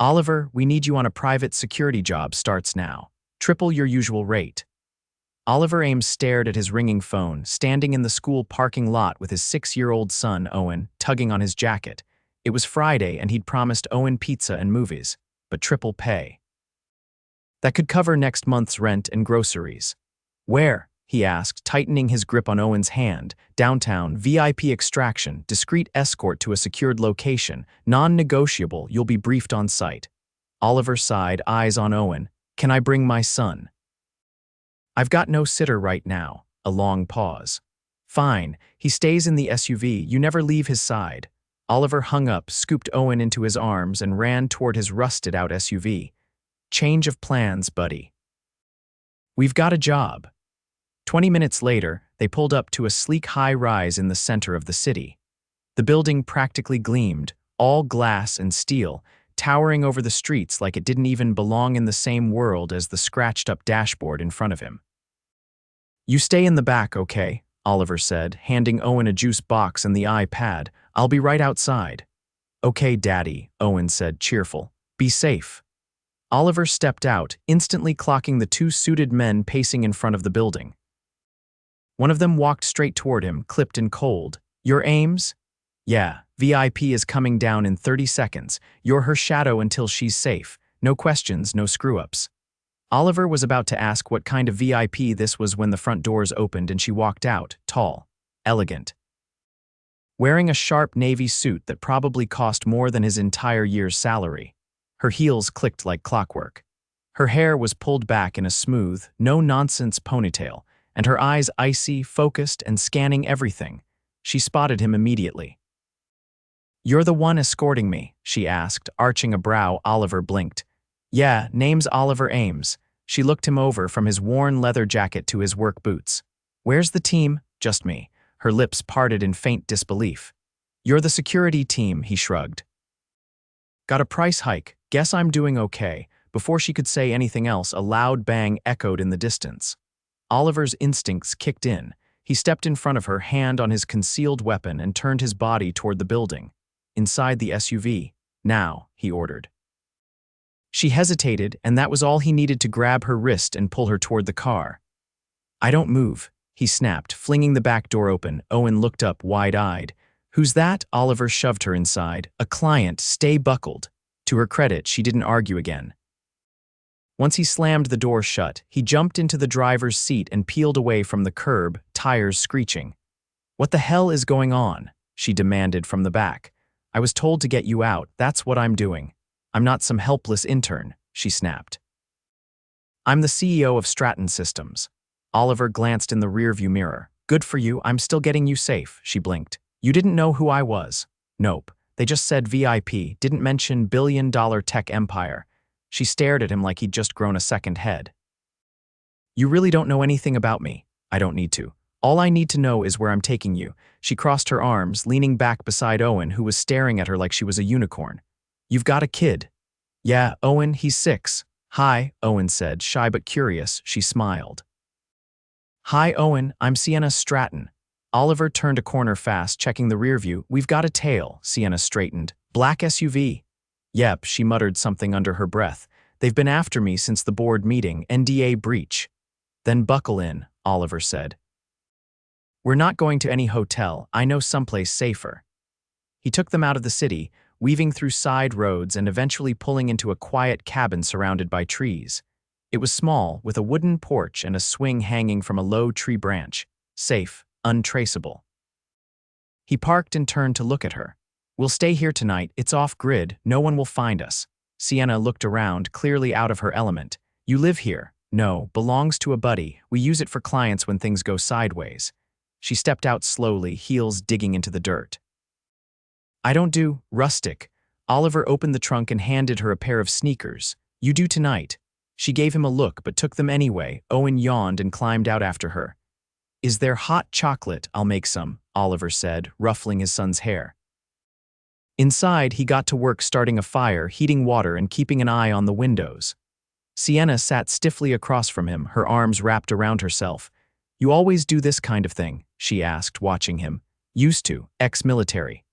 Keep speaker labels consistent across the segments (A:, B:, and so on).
A: Oliver, we need you on a private security job starts now. Triple your usual rate. Oliver Ames stared at his ringing phone, standing in the school parking lot with his 6-year-old son, Owen, tugging on his jacket. It was Friday and he'd promised Owen pizza and movies, but triple pay. That could cover next month's rent and groceries. Where? He asked, tightening his grip on Owen's hand. Downtown, VIP extraction, discreet escort to a secured location, non-negotiable, you'll be briefed on site. Oliver sighed, eyes on Owen. Can I bring my son? I've got no sitter right now. A long pause. Fine, he stays in the SUV, you never leave his side. Oliver hung up, scooped Owen into his arms, and ran toward his rusted-out SUV. Change of plans, buddy. We've got a job. 20 minutes later, they pulled up to a sleek high-rise in the center of the city. The building practically gleamed, all glass and steel, towering over the streets like it didn't even belong in the same world as the scratched-up dashboard in front of him. You stay in the back, okay? Oliver said, handing Owen a juice box and the iPad. I'll be right outside. Okay, Daddy, Owen said, cheerful. Be safe. Oliver stepped out, instantly clocking the 2 suited men pacing in front of the building. One of them walked straight toward him, clipped and cold. You're Ames? Yeah, VIP is coming down in 30 seconds. You're her shadow until she's safe. No questions, no screw-ups. Oliver was about to ask what kind of VIP this was when the front doors opened and she walked out, tall, elegant. Wearing a sharp navy suit that probably cost more than his entire year's salary. Her heels clicked like clockwork. Her hair was pulled back in a smooth, no-nonsense ponytail, and her eyes icy, focused, and scanning everything. She spotted him immediately. You're the one escorting me, she asked, arching a brow. Oliver blinked. Yeah, name's Oliver Ames. She looked him over from his worn leather jacket to his work boots. Where's the team? Just me. Her lips parted in faint disbelief. You're the security team, he shrugged. Got a price hike. Guess I'm doing okay. Before she could say anything else, a loud bang echoed in the distance. Oliver's instincts kicked in. He stepped in front of her, hand on his concealed weapon, and turned his body toward the building. Inside the SUV. Now, he ordered. She hesitated, and that was all he needed to grab her wrist and pull her toward the car. I don't move, he snapped, flinging the back door open. Owen looked up, wide-eyed. Who's that? Oliver shoved her inside. A client, stay buckled. To her credit, she didn't argue again. Once he slammed the door shut, he jumped into the driver's seat and peeled away from the curb, tires screeching. What the hell is going on? She demanded from the back. I was told to get you out, that's what I'm doing. I'm not some helpless intern, she snapped. I'm the CEO of Stratton Systems. Oliver glanced in the rearview mirror. Good for you, I'm still getting you safe, she blinked. You didn't know who I was? Nope. They just said VIP, didn't mention billion-dollar tech empire. She stared at him like he'd just grown a second head. You really don't know anything about me. I don't need to. All I need to know is where I'm taking you. She crossed her arms, leaning back beside Owen, who was staring at her like she was a unicorn. You've got a kid. Yeah, Owen, he's 6. Hi, Owen said, shy but curious. She smiled. Hi, Owen, I'm Sienna Stratton. Oliver turned a corner fast, checking the rearview. We've got a tail, Sienna straightened. Black SUV. Yep, she muttered something under her breath. They've been after me since the board meeting, NDA breach. Then buckle in, Oliver said. We're not going to any hotel. I know someplace safer. He took them out of the city, weaving through side roads and eventually pulling into a quiet cabin surrounded by trees. It was small, with a wooden porch and a swing hanging from a low tree branch. Safe, untraceable. He parked and turned to look at her. We'll stay here tonight, it's off-grid, no one will find us. Sienna looked around, clearly out of her element. You live here? No, belongs to a buddy. We use it for clients when things go sideways. She stepped out slowly, heels digging into the dirt. I don't do rustic. Oliver opened the trunk and handed her a pair of sneakers. You do tonight. She gave him a look but took them anyway. Owen yawned and climbed out after her. Is there hot chocolate? I'll make some, Oliver said, ruffling his son's hair. Inside, he got to work starting a fire, heating water, and keeping an eye on the windows. Sienna sat stiffly across from him, her arms wrapped around herself. You always do this kind of thing? She asked, watching him. Used to, ex-military.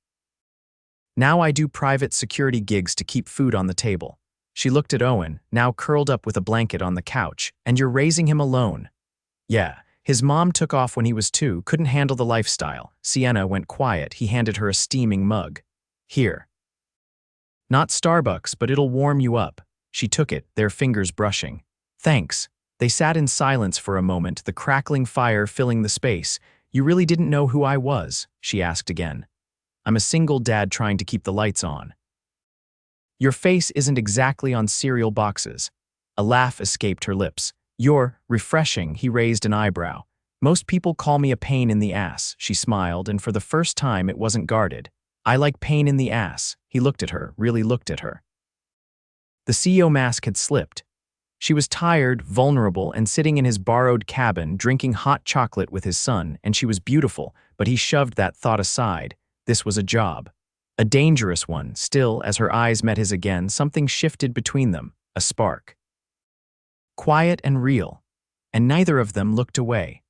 A: Now I do private security gigs to keep food on the table. She looked at Owen, now curled up with a blanket on the couch, and you're raising him alone. Yeah, his mom took off when he was 2, couldn't handle the lifestyle. Sienna went quiet. He handed her a steaming mug. Here. Not Starbucks, but it'll warm you up. She took it, their fingers brushing. Thanks. They sat in silence for a moment, the crackling fire filling the space. You really didn't know who I was? She asked again. I'm a single dad trying to keep the lights on. Your face isn't exactly on cereal boxes. A laugh escaped her lips. You're refreshing, he raised an eyebrow. Most people call me a pain in the ass, she smiled, and for the first time it wasn't guarded. I like pain in the ass. He looked at her, really looked at her. The CEO mask had slipped. She was tired, vulnerable, and sitting in his borrowed cabin, drinking hot chocolate with his son, and she was beautiful, but he shoved that thought aside. This was a job. A dangerous one. Still, as her eyes met his again, something shifted between them, a spark. Quiet and real. And neither of them looked away.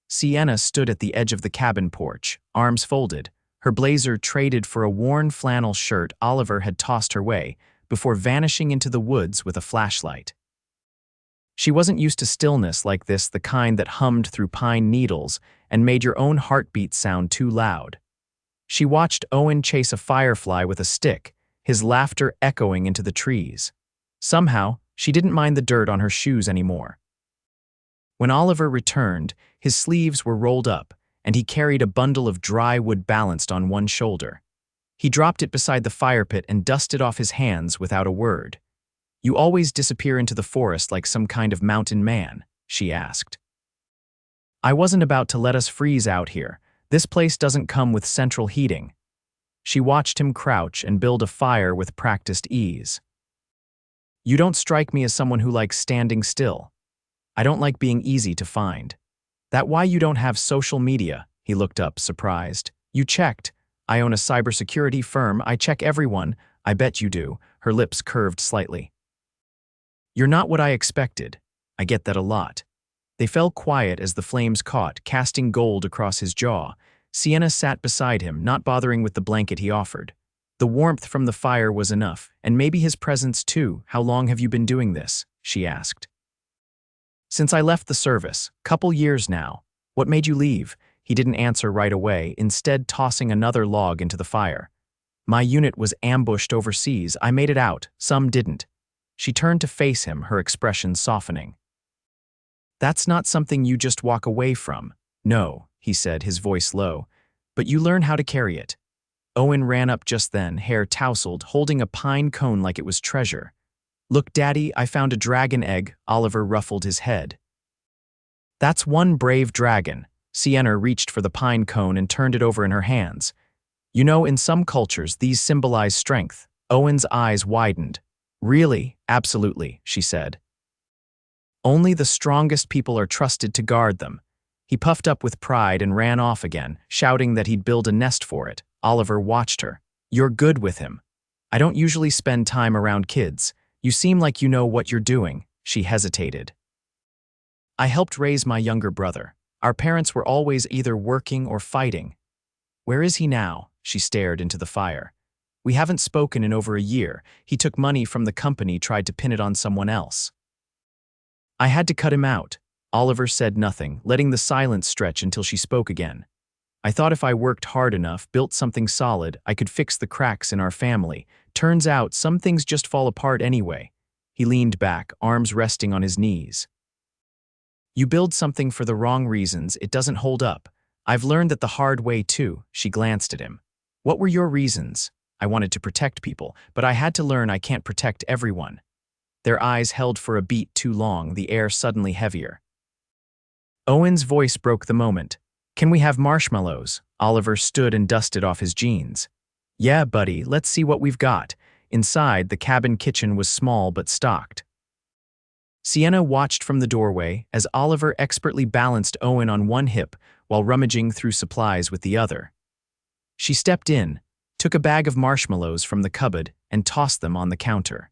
A: Sienna stood at the edge of the cabin porch, arms folded, her blazer traded for a worn flannel shirt Oliver had tossed her way, before vanishing into the woods with a flashlight. She wasn't used to stillness like this, the kind that hummed through pine needles and made your own heartbeat sound too loud. She watched Owen chase a firefly with a stick, his laughter echoing into the trees. Somehow, she didn't mind the dirt on her shoes anymore. When Oliver returned, his sleeves were rolled up, and he carried a bundle of dry wood balanced on one shoulder. He dropped it beside the fire pit and dusted off his hands without a word. You always disappear into the forest like some kind of mountain man, she asked. I wasn't about to let us freeze out here. This place doesn't come with central heating. She watched him crouch and build a fire with practiced ease. You don't strike me as someone who likes standing still. I don't like being easy to find. That why you don't have social media? He looked up, surprised. You checked. I own a cybersecurity firm. I check everyone. I bet you do. Her lips curved slightly. You're not what I expected. I get that a lot. They fell quiet as the flames caught, casting gold across his jaw. Sienna sat beside him, not bothering with the blanket he offered. The warmth from the fire was enough, and maybe his presence too. How long have you been doing this? She asked. Since I left the service, couple years now. What made you leave? He didn't answer right away, instead tossing another log into the fire. My unit was ambushed overseas. I made it out. Some didn't. She turned to face him, her expression softening. That's not something you just walk away from. No, he said, his voice low. But you learn how to carry it. Owen ran up just then, hair tousled, holding a pine cone like it was treasure. Look, Daddy, I found a dragon egg. Oliver ruffled his head. That's one brave dragon. Sienna reached for the pine cone and turned it over in her hands. You know, in some cultures, these symbolize strength. Owen's eyes widened. Really? Absolutely, she said. Only the strongest people are trusted to guard them. He puffed up with pride and ran off again, shouting that he'd build a nest for it. Oliver watched her. You're good with him. I don't usually spend time around kids. You seem like you know what you're doing. She hesitated. I helped raise my younger brother. Our parents were always either working or fighting. Where is he now? She stared into the fire. We haven't spoken in over a year. He took money from the company, tried to pin it on someone else. I had to cut him out. Oliver said nothing, letting the silence stretch until she spoke again. I thought if I worked hard enough, built something solid, I could fix the cracks in our family. Turns out some things just fall apart anyway. He leaned back, arms resting on his knees. You build something for the wrong reasons, it doesn't hold up. I've learned that the hard way too. She glanced at him. What were your reasons? I wanted to protect people, but I had to learn I can't protect everyone. Their eyes held for a beat too long, the air suddenly heavier. Owen's voice broke the moment. Can we have marshmallows? Oliver stood and dusted off his jeans. Yeah, buddy, let's see what we've got. Inside, the cabin kitchen was small but stocked. Sienna watched from the doorway as Oliver expertly balanced Owen on one hip while rummaging through supplies with the other. She stepped in, took a bag of marshmallows from the cupboard, and tossed them on the counter.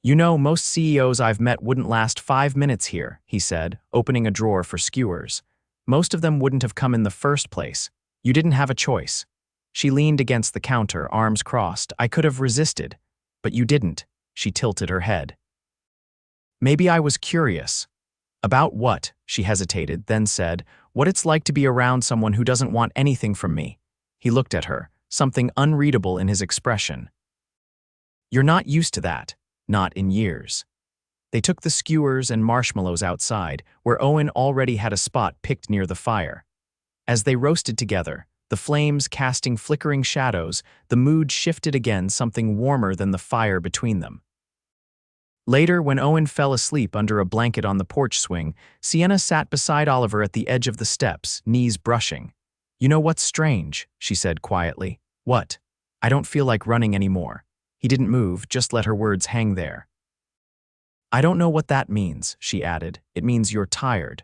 A: You know, most CEOs I've met wouldn't last 5 minutes here, he said, opening a drawer for skewers. Most of them wouldn't have come in the first place. You didn't have a choice. She leaned against the counter, arms crossed. I could have resisted, but you didn't. She tilted her head. Maybe I was curious. About what? She hesitated, then said, what it's like to be around someone who doesn't want anything from me. He looked at her, something unreadable in his expression. You're not used to that. Not in years. They took the skewers and marshmallows outside, where Owen already had a spot picked near the fire. As they roasted together, the flames casting flickering shadows, the mood shifted again, something warmer than the fire between them. Later, when Owen fell asleep under a blanket on the porch swing, Sienna sat beside Oliver at the edge of the steps, knees brushing. You know what's strange? She said quietly. What? I don't feel like running anymore. He didn't move, just let her words hang there. I don't know what that means, she added. It means you're tired.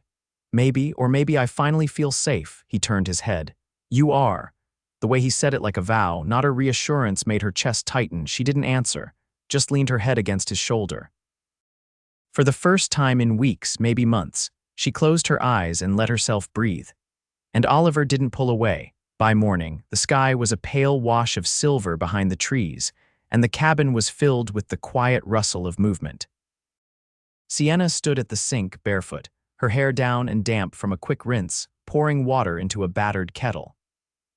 A: Maybe, or maybe I finally feel safe. He turned his head. You are. The way he said it like a vow, not a reassurance, made her chest tighten. She didn't answer, just leaned her head against his shoulder. For the first time in weeks, maybe months, she closed her eyes and let herself breathe. And Oliver didn't pull away. By morning, the sky was a pale wash of silver behind the trees, and the cabin was filled with the quiet rustle of movement. Sienna stood at the sink barefoot, her hair down and damp from a quick rinse, pouring water into a battered kettle.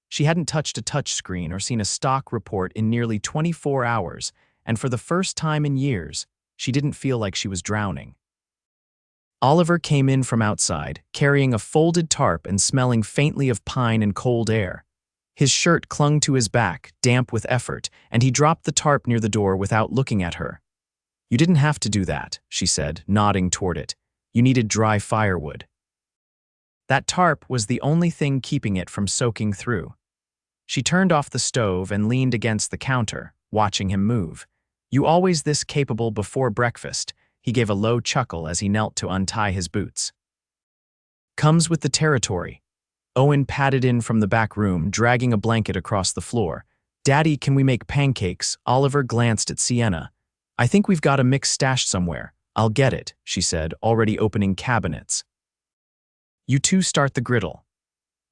A: She hadn't touched a touchscreen or seen a stock report in nearly 24 hours, and for the first time in years, she didn't feel like she was drowning. Oliver came in from outside, carrying a folded tarp and smelling faintly of pine and cold air. His shirt clung to his back, damp with effort, and he dropped the tarp near the door without looking at her. You didn't have to do that, she said, nodding toward it. You needed dry firewood. That tarp was the only thing keeping it from soaking through. She turned off the stove and leaned against the counter, watching him move. You always this capable before breakfast, he gave a low chuckle as he knelt to untie his boots. Comes with the territory. Owen padded in from the back room, dragging a blanket across the floor. Daddy, can we make pancakes? Oliver glanced at Sienna. I think we've got a mix stashed somewhere. I'll get it, she said, already opening cabinets. You two start the griddle.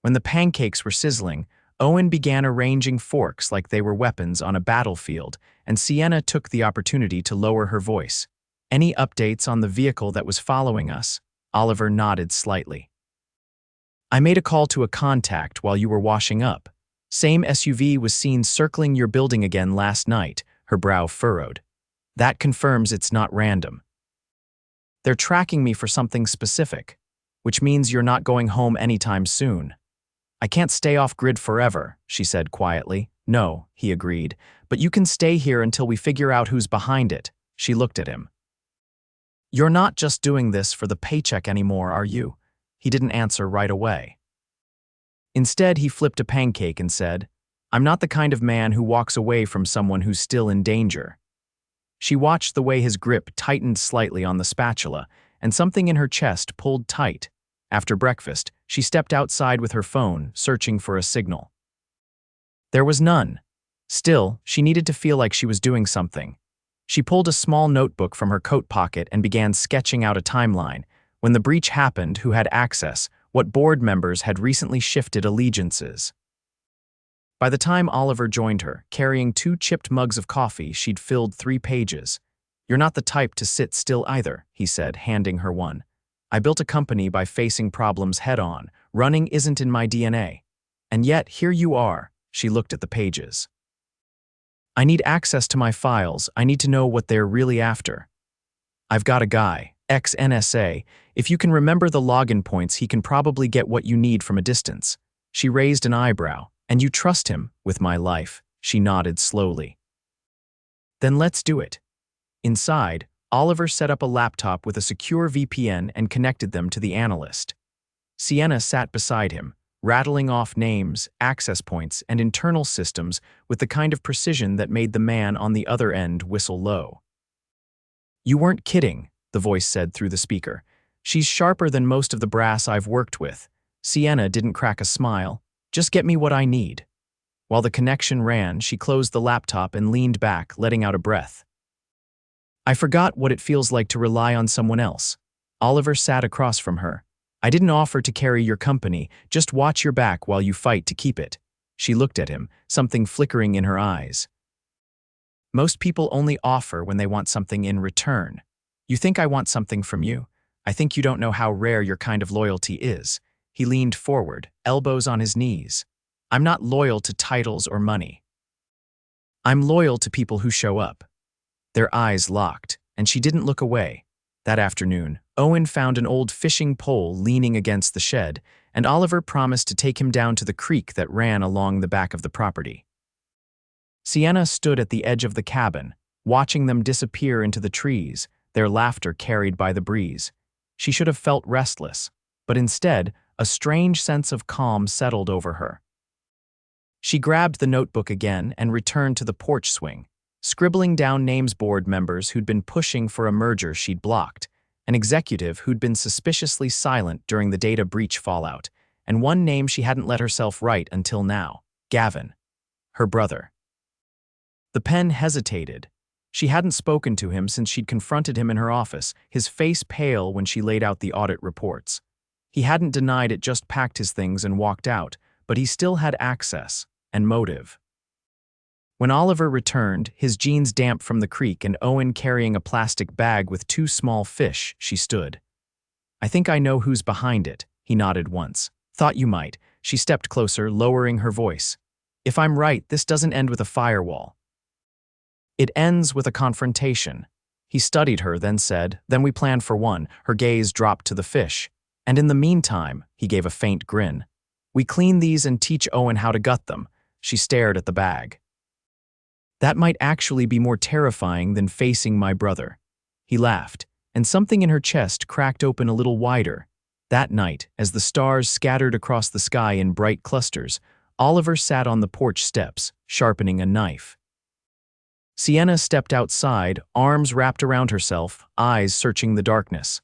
A: When the pancakes were sizzling, Owen began arranging forks like they were weapons on a battlefield, and Sienna took the opportunity to lower her voice. Any updates on the vehicle that was following us? Oliver nodded slightly. I made a call to a contact while you were washing up. Same SUV was seen circling your building again last night, her brow furrowed. That confirms it's not random. They're tracking me for something specific, which means you're not going home anytime soon. I can't stay off-grid forever, she said quietly. No, he agreed, but you can stay here until we figure out who's behind it. She looked at him. You're not just doing this for the paycheck anymore, are you? He didn't answer right away. Instead, he flipped a pancake and said, I'm not the kind of man who walks away from someone who's still in danger. She watched the way his grip tightened slightly on the spatula, and something in her chest pulled tight. After breakfast, she stepped outside with her phone, searching for a signal. There was none. Still, she needed to feel like she was doing something. She pulled a small notebook from her coat pocket and began sketching out a timeline. When the breach happened, who had access, what board members had recently shifted allegiances. By the time Oliver joined her, carrying 2 chipped mugs of coffee, she'd filled 3 pages. You're not the type to sit still either, he said, handing her one. I built a company by facing problems head-on. Running isn't in my DNA. And yet, here you are. She looked at the pages. I need access to my files. I need to know what they're really after. I've got a guy, ex-NSA. If you can remember the login points, he can probably get what you need from a distance. She raised an eyebrow. And you trust him with my life, she nodded slowly. Then let's do it. Inside, Oliver set up a laptop with a secure VPN and connected them to the analyst. Sienna sat beside him, rattling off names, access points, and internal systems with the kind of precision that made the man on the other end whistle low. You weren't kidding, the voice said through the speaker. She's sharper than most of the brass I've worked with. Sienna didn't crack a smile. Just get me what I need. While the connection ran, she closed the laptop and leaned back, letting out a breath. I forgot what it feels like to rely on someone else. Oliver sat across from her. I didn't offer to carry your company, just watch your back while you fight to keep it. She looked at him, something flickering in her eyes. Most people only offer when they want something in return. You think I want something from you? I think you don't know how rare your kind of loyalty is. He leaned forward, elbows on his knees. I'm not loyal to titles or money. I'm loyal to people who show up. Their eyes locked, and she didn't look away. That afternoon, Owen found an old fishing pole leaning against the shed, and Oliver promised to take him down to the creek that ran along the back of the property. Sienna stood at the edge of the cabin, watching them disappear into the trees, their laughter carried by the breeze. She should have felt restless, but instead, a strange sense of calm settled over her. She grabbed the notebook again and returned to the porch swing, scribbling down names board members who'd been pushing for a merger she'd blocked, an executive who'd been suspiciously silent during the data breach fallout, and one name she hadn't let herself write until now, Gavin, her brother. The pen hesitated. She hadn't spoken to him since she'd confronted him in her office, his face pale when she laid out the audit reports. He hadn't denied it, just packed his things and walked out, but he still had access and motive. When Oliver returned, his jeans damp from the creek and Owen carrying a plastic bag with 2 small fish, she stood. I think I know who's behind it, he nodded once. Thought you might. She stepped closer, lowering her voice. If I'm right, this doesn't end with a firewall. It ends with a confrontation. He studied her, then said, then we plan for one. Her gaze dropped to the fish. And in the meantime, he gave a faint grin. We clean these and teach Owen how to gut them. She stared at the bag. That might actually be more terrifying than facing my brother. He laughed, and something in her chest cracked open a little wider. That night, as the stars scattered across the sky in bright clusters, Oliver sat on the porch steps, sharpening a knife. Sienna stepped outside, arms wrapped around herself, eyes searching the darkness.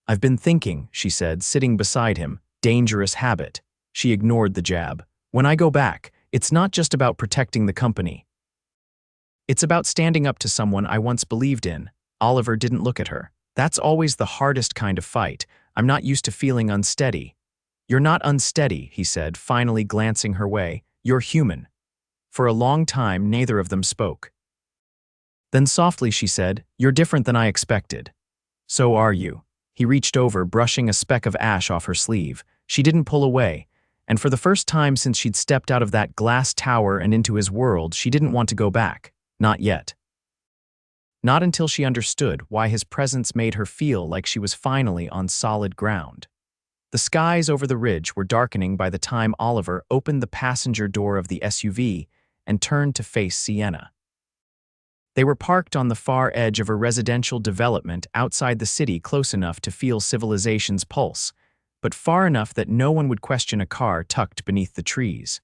A: I've been thinking, she said, sitting beside him. Dangerous habit. She ignored the jab. When I go back, it's not just about protecting the company. It's about standing up to someone I once believed in. Oliver didn't look at her. That's always the hardest kind of fight. I'm not used to feeling unsteady. You're not unsteady, he said, finally glancing her way. You're human. For a long time, neither of them spoke. Then softly she said, you're different than I expected. So are you. He reached over, brushing a speck of ash off her sleeve. She didn't pull away, and for the first time since she'd stepped out of that glass tower and into his world, she didn't want to go back. Not yet. Not until she understood why his presence made her feel like she was finally on solid ground. The skies over the ridge were darkening by the time Oliver opened the passenger door of the SUV and turned to face Sienna. They were parked on the far edge of a residential development outside the city, close enough to feel civilization's pulse, but far enough that no one would question a car tucked beneath the trees.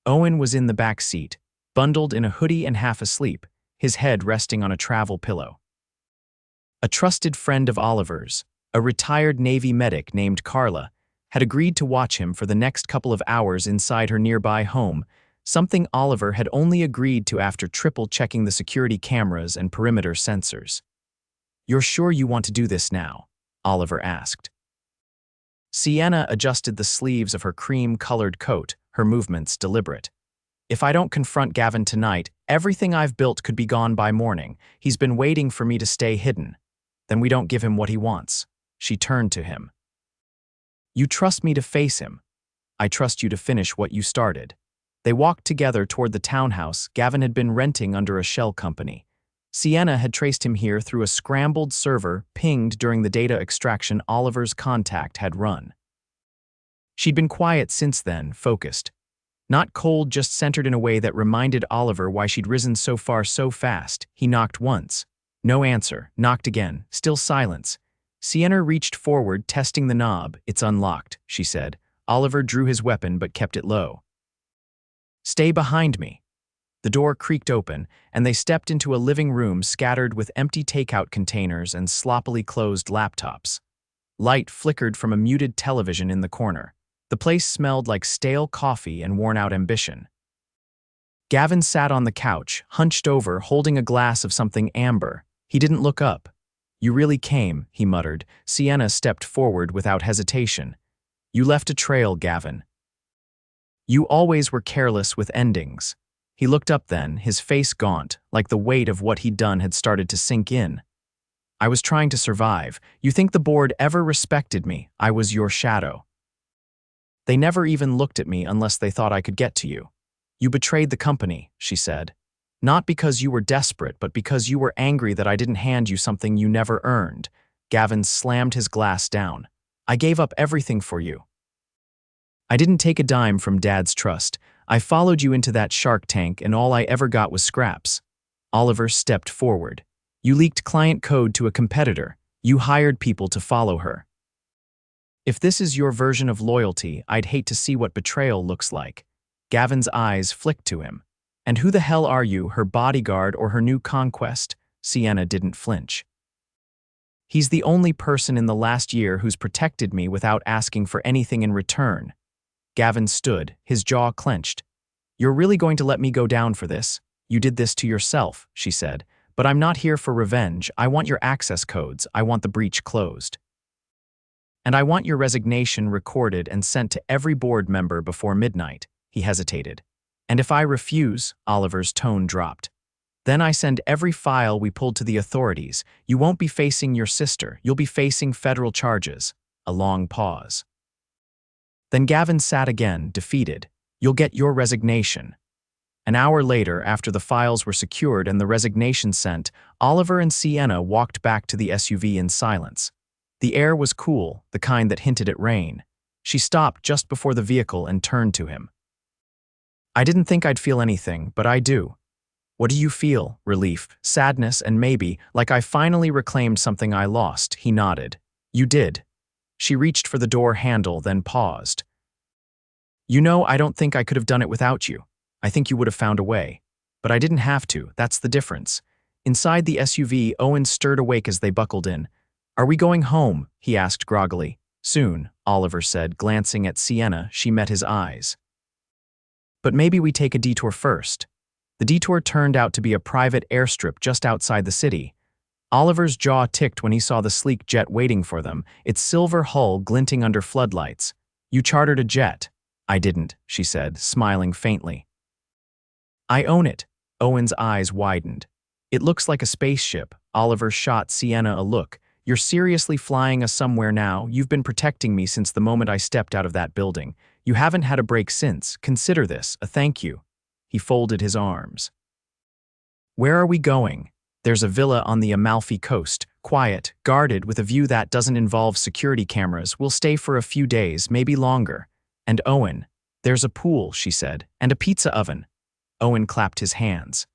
A: Owen was in the back seat, bundled in a hoodie and half asleep, his head resting on a travel pillow. A trusted friend of Oliver's, a retired Navy medic named Carla, had agreed to watch him for the next couple of hours inside her nearby home, something Oliver had only agreed to after triple-checking the security cameras and perimeter sensors. You're sure you want to do this now? Oliver asked. Sienna adjusted the sleeves of her cream-colored coat, her movements deliberate. If I don't confront Gavin tonight, everything I've built could be gone by morning. He's been waiting for me to stay hidden. Then we don't give him what he wants. She turned to him. You trust me to face him. I trust you to finish what you started. They walked together toward the townhouse Gavin had been renting under a shell company. Sienna had traced him here through a scrambled server pinged during the data extraction Oliver's contact had run. She'd been quiet since then, focused. Not cold, just centered in a way that reminded Oliver why she'd risen so far so fast. He knocked once. No answer. Knocked again. Still silence. Sienna reached forward, testing the knob. It's unlocked, she said. Oliver drew his weapon but kept it low. Stay behind me. The door creaked open, and they stepped into a living room scattered with empty takeout containers and sloppily closed laptops. Light flickered from a muted television in the corner. The place smelled like stale coffee and worn-out ambition. Gavin sat on the couch, hunched over, holding a glass of something amber. He didn't look up. You really came, he muttered. Sienna stepped forward without hesitation. You left a trail, Gavin. You always were careless with endings." He looked up then, his face gaunt, like the weight of what he'd done had started to sink in. "I was trying to survive. You think the board ever respected me? I was your shadow. They never even looked at me unless they thought I could get to you. You betrayed the company," she said. "Not because you were desperate, but because you were angry that I didn't hand you something you never earned." Gavin slammed his glass down. "I gave up everything for you. I didn't take a dime from Dad's trust. I followed you into that shark tank and all I ever got was scraps." Oliver stepped forward. "You leaked client code to a competitor. You hired people to follow her. If this is your version of loyalty, I'd hate to see what betrayal looks like." Gavin's eyes flicked to him. "And who the hell are you, her bodyguard or her new conquest?" Sienna didn't flinch. "He's the only person in the last year who's protected me without asking for anything in return." Gavin stood, his jaw clenched. "You're really going to let me go down for this? You did this to yourself," she said. "But I'm not here for revenge. I want your access codes. I want the breach closed. And I want your resignation recorded and sent to every board member before midnight." He hesitated. "And if I refuse," Oliver's tone dropped, "then I send every file we pulled to the authorities. You won't be facing your sister. You'll be facing federal charges." A long pause. Then Gavin sat again, defeated. "You'll get your resignation." An hour later, after the files were secured and the resignation sent, Oliver and Sienna walked back to the SUV in silence. The air was cool, the kind that hinted at rain. She stopped just before the vehicle and turned to him. "I didn't think I'd feel anything, but I do." "What do you feel?" "Relief, sadness, and maybe, like I finally reclaimed something I lost." He nodded. "You did." She reached for the door handle, then paused. "You know, I don't think I could have done it without you. I think you would have found a way. But I didn't have to, that's the difference." Inside the SUV, Owen stirred awake as they buckled in. "Are we going home?" he asked groggily. "Soon," Oliver said, glancing at Sienna. She met his eyes. "But maybe we take a detour first." The detour turned out to be a private airstrip just outside the city. Oliver's jaw ticked when he saw the sleek jet waiting for them, its silver hull glinting under floodlights. "You chartered a jet." "I didn't," she said, smiling faintly. "I own it." Owen's eyes widened. "It looks like a spaceship." Oliver shot Sienna a look. "You're seriously flying us somewhere now? You've been protecting me since the moment I stepped out of that building. You haven't had a break since. Consider this a thank you." He folded his arms. "Where are we going?" "There's a villa on the Amalfi Coast, quiet, guarded, with a view that doesn't involve security cameras. We'll stay for a few days, maybe longer." "And Owen." "There's a pool," she said, "and a pizza oven." Owen clapped his hands.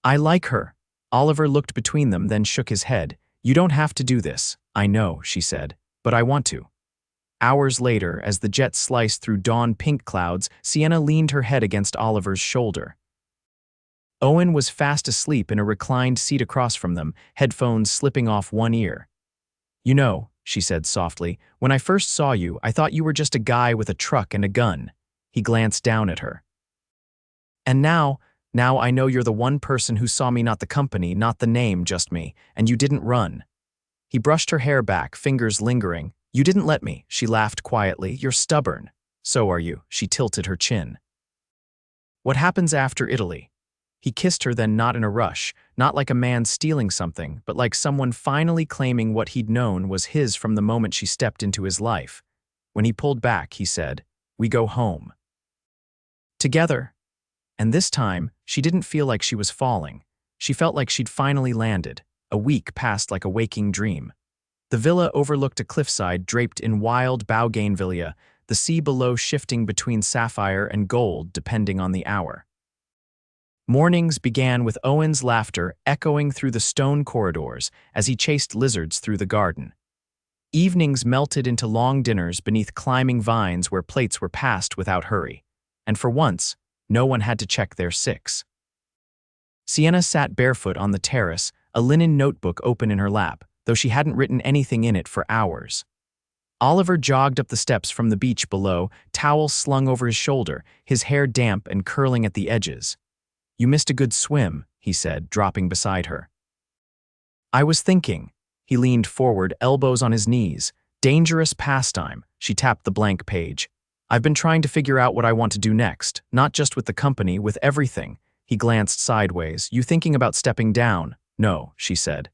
A: "I like her." Oliver looked between them, then shook his head. "You don't have to do this." "I know," she said, "but I want to." Hours later, as the jet sliced through dawn-pink clouds, Sienna leaned her head against Oliver's shoulder. Owen was fast asleep in a reclined seat across from them, headphones slipping off one ear. "You know," she said softly, "when I first saw you, I thought you were just a guy with a truck and a gun." He glanced down at her. "And now I know you're the one person who saw me, not the company, not the name, just me, and you didn't run." He brushed her hair back, fingers lingering. "You didn't let me," she laughed quietly. "You're stubborn." "So are you." She tilted her chin. "What happens after Italy?" He kissed her, then not in a rush, not like a man stealing something, but like someone finally claiming what he'd known was his from the moment she stepped into his life. When he pulled back, he said, "We go home. Together." And this time, she didn't feel like she was falling. She felt like she'd finally landed. A week passed like a waking dream. The villa overlooked a cliffside draped in wild bougainvillea, the sea below shifting between sapphire and gold depending on the hour. Mornings began with Owen's laughter echoing through the stone corridors as he chased lizards through the garden. Evenings melted into long dinners beneath climbing vines where plates were passed without hurry. And for once, no one had to check their six. Sienna sat barefoot on the terrace, a linen notebook open in her lap, though she hadn't written anything in it for hours. Oliver jogged up the steps from the beach below, towel slung over his shoulder, his hair damp and curling at the edges. "You missed a good swim," he said, dropping beside her. "I was thinking." He leaned forward, elbows on his knees. "Dangerous pastime." She tapped the blank page. I've been trying to figure out what I want to do next, not just with the company, with everything. He glanced sideways. You thinking about stepping down? No, she said.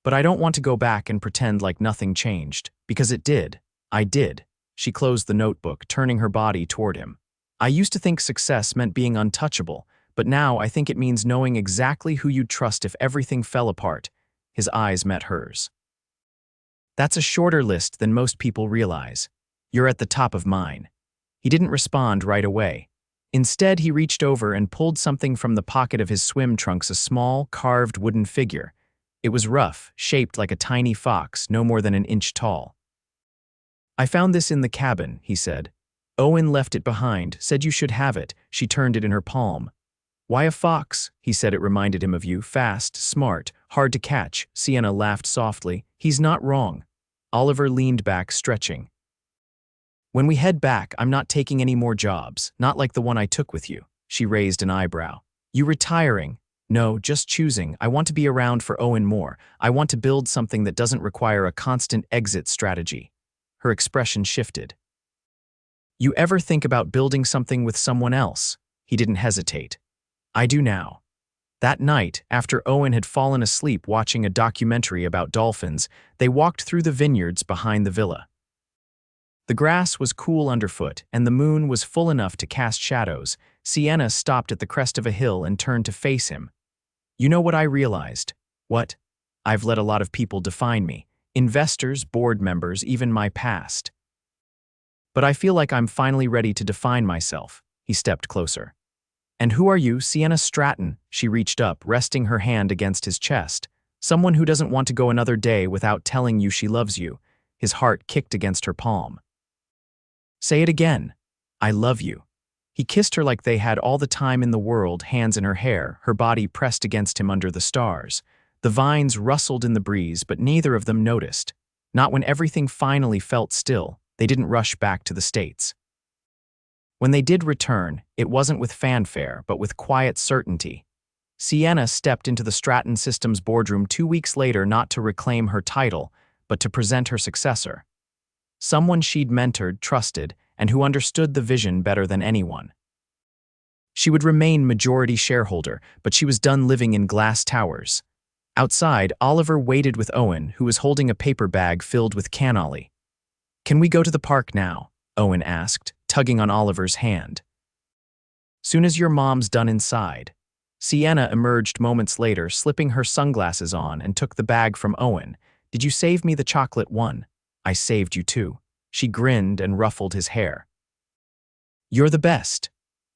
A: But I don't want to go back and pretend like nothing changed, because it did. I did. She closed the notebook, turning her body toward him. I used to think success meant being untouchable, but now I think it means knowing exactly who you'd trust if everything fell apart. His eyes met hers. That's a shorter list than most people realize. You're at the top of mine. He didn't respond right away. Instead, he reached over and pulled something from the pocket of his swim trunks, a small, carved wooden figure. It was rough, shaped like a tiny fox, no more than an inch tall. I found this in the cabin, he said. Owen left it behind, said you should have it. She turned it in her palm. Why a fox? He said it reminded him of you. Fast, smart, hard to catch. Sienna laughed softly. He's not wrong. Oliver leaned back, stretching. When we head back, I'm not taking any more jobs, not like the one I took with you. She raised an eyebrow. You retiring? No, just choosing. I want to be around for Owen more. I want to build something that doesn't require a constant exit strategy. Her expression shifted. You ever think about building something with someone else? He didn't hesitate. I do now. That night, after Owen had fallen asleep watching a documentary about dolphins, they walked through the vineyards behind the villa. The grass was cool underfoot, and the moon was full enough to cast shadows. Sienna stopped at the crest of a hill and turned to face him. You know what I realized? What? I've let a lot of people define me. Investors, board members, even my past. But I feel like I'm finally ready to define myself. He stepped closer. And who are you, Sienna Stratton? She reached up, resting her hand against his chest. Someone who doesn't want to go another day without telling you she loves you. His heart kicked against her palm. Say it again. I love you. He kissed her like they had all the time in the world, hands in her hair, her body pressed against him under the stars. The vines rustled in the breeze, but neither of them noticed. Not when everything finally felt still. They didn't rush back to the States. When they did return, it wasn't with fanfare, but with quiet certainty. Sienna stepped into the Stratton Systems boardroom 2 weeks later not to reclaim her title, but to present her successor. Someone she'd mentored, trusted, and who understood the vision better than anyone. She would remain majority shareholder, but she was done living in glass towers. Outside, Oliver waited with Owen, who was holding a paper bag filled with cannoli. Can we go to the park now? Owen asked, tugging on Oliver's hand. Soon as your mom's done inside. Sienna emerged moments later, slipping her sunglasses on, and took the bag from Owen. Did you save me the chocolate one? I saved you too. She grinned and ruffled his hair. You're the best.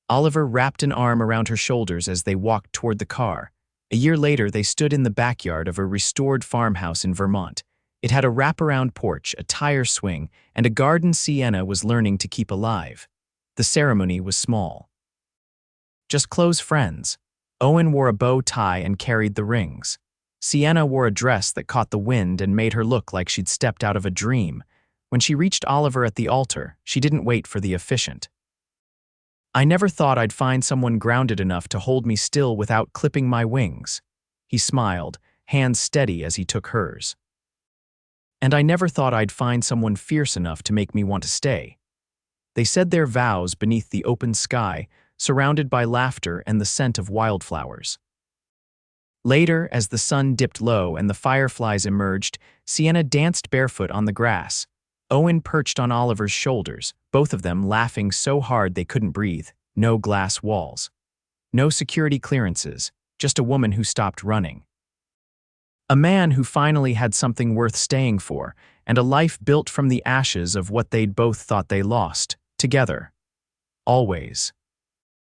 A: Oliver wrapped an arm around her shoulders as they walked toward the car. A year later, they stood in the backyard of a restored farmhouse in Vermont. It had a wraparound porch, a tire swing, and a garden Sienna was learning to keep alive. The ceremony was small. Just close friends. Owen wore a bow tie and carried the rings. Sienna wore a dress that caught the wind and made her look like she'd stepped out of a dream. When she reached Oliver at the altar, she didn't wait for the officiant. I never thought I'd find someone grounded enough to hold me still without clipping my wings. He smiled, hands steady as he took hers. And I never thought I'd find someone fierce enough to make me want to stay. They said their vows beneath the open sky, surrounded by laughter and the scent of wildflowers. Later, as the sun dipped low and the fireflies emerged, Sienna danced barefoot on the grass. Owen perched on Oliver's shoulders, both of them laughing so hard they couldn't breathe. No glass walls. No security clearances, just a woman who stopped running. A man who finally had something worth staying for, and a life built from the ashes of what they'd both thought they lost, together. Always.